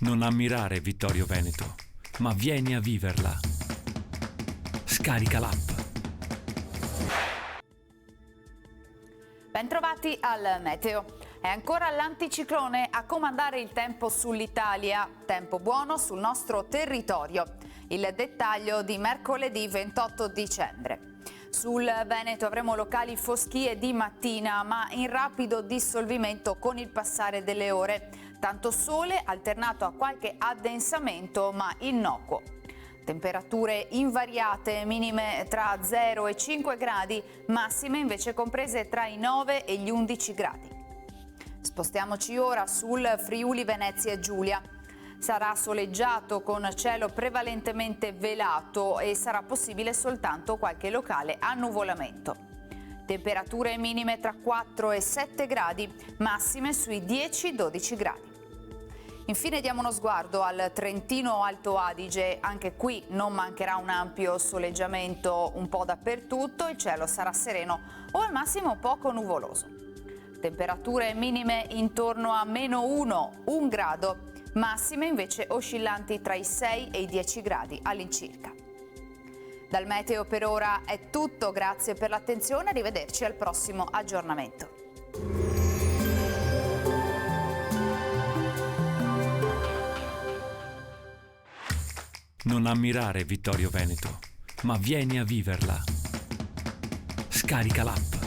Non ammirare Vittorio Veneto, ma vieni a viverla. Scarica l'app. Bentrovati al meteo. È ancora l'anticiclone a comandare il tempo sull'Italia. Tempo buono sul nostro territorio. Il dettaglio di mercoledì 28 dicembre. Sul Veneto avremo locali foschie di mattina, ma in rapido dissolvimento con il passare delle ore. Tanto sole alternato a qualche addensamento, ma innocuo. Temperature invariate, minime tra 0 e 5 gradi, massime invece comprese tra i 9 e gli 11 gradi. Spostiamoci ora sul Friuli Venezia Giulia. Sarà soleggiato con cielo prevalentemente velato e sarà possibile soltanto qualche locale annuvolamento. Temperature minime tra 4 e 7 gradi, massime sui 10-12 gradi. Infine diamo uno sguardo al Trentino Alto Adige, anche qui non mancherà un ampio soleggiamento un po' dappertutto, il cielo sarà sereno o al massimo poco nuvoloso. Temperature minime intorno a -1 grado, massime invece oscillanti tra i 6 e i 10 gradi all'incirca. Dal meteo per ora è tutto, grazie per l'attenzione, arrivederci al prossimo aggiornamento. Non ammirare Vittorio Veneto, ma vieni a viverla. Scarica l'app.